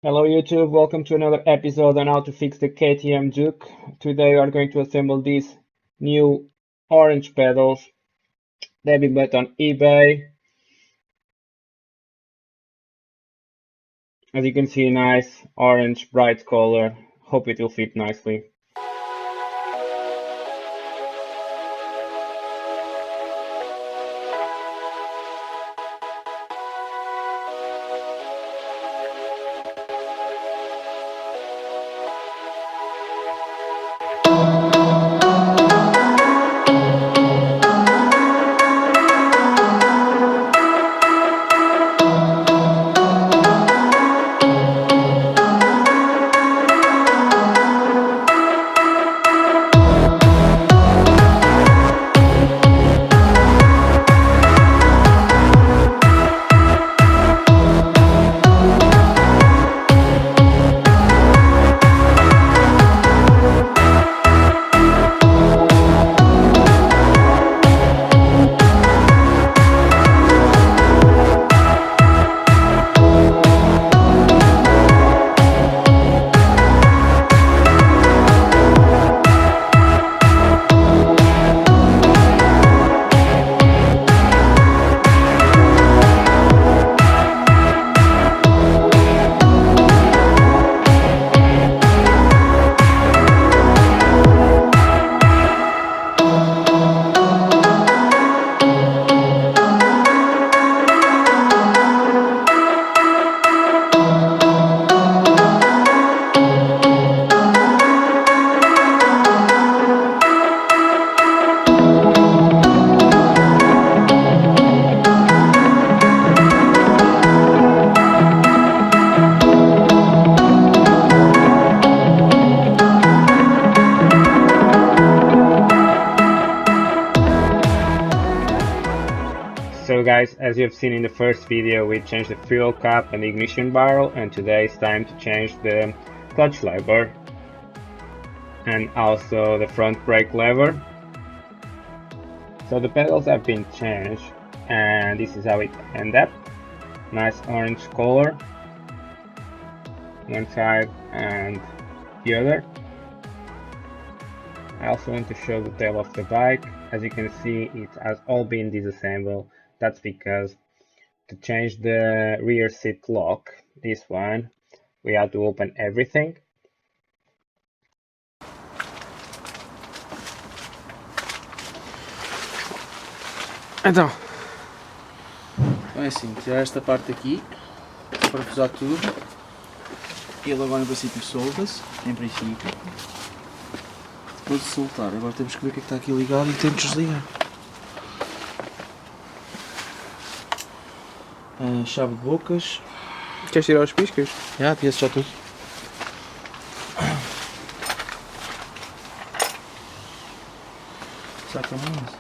Hello YouTube, welcome to another episode on how to fix the KTM Duke. Today we are going to assemble these new orange pedals. They've been bought on eBay. As you can see, nice orange bright color. Hope it will fit nicely. So guys, as you have seen in the first video, we changed the fuel cap and the ignition barrel, and today it's time to change the clutch lever and also the front brake lever. So the pedals have been changed and this is how it ended up. Nice orange color, one side and the other. I also want to show the tail of the bike. As you can see, it has all been disassembled. That's because to change the rear seat lock, this one, we had to open everything. Então é assim, tirar esta parte aqui, parafusar tudo, ele agora no princípio solda-se, em princípio, depois de soltar, agora temos que ver o que é que está aqui ligado e temos de desligar. A chave de bocas. Queres tirar os piscas? Já, tira já tudo. Exatamente.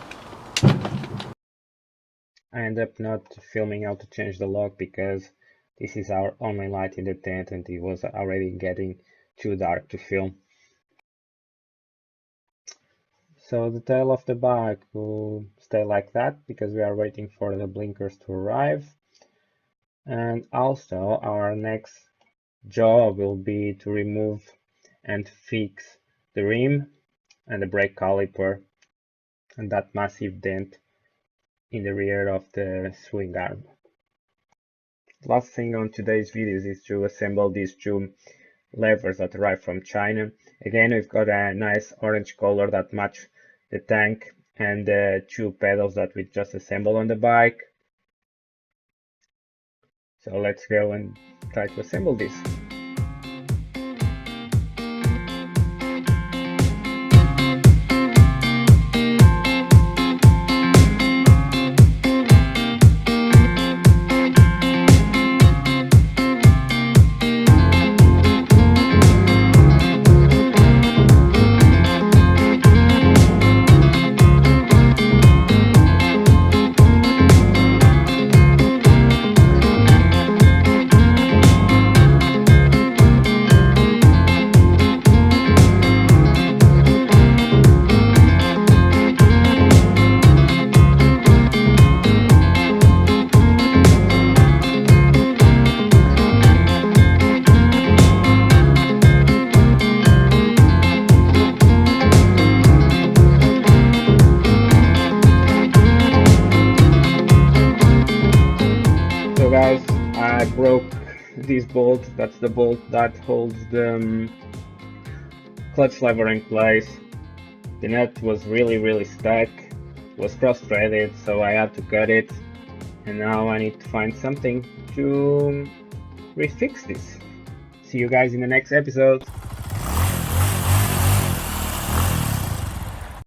I end up not filming how to change the lock because this is our only light in the tent and it was already getting too dark to film. So the tail of the bike will stay like that because we are waiting for the blinkers to arrive. And also our next job will be to remove and fix the rim and the brake caliper and that massive dent in the rear of the swing arm. Last thing on today's videos is to assemble these two levers that arrived from China. Again, we've got a nice orange color that match the tank and the two pedals that we just assembled on the bike. So let's go and try to assemble this. I broke this bolt. That's the bolt that holds the clutch lever in place. The nut was really stuck, was cross-threaded, so I had to cut it, and now I need to find something to refix this. See you guys in the next episode.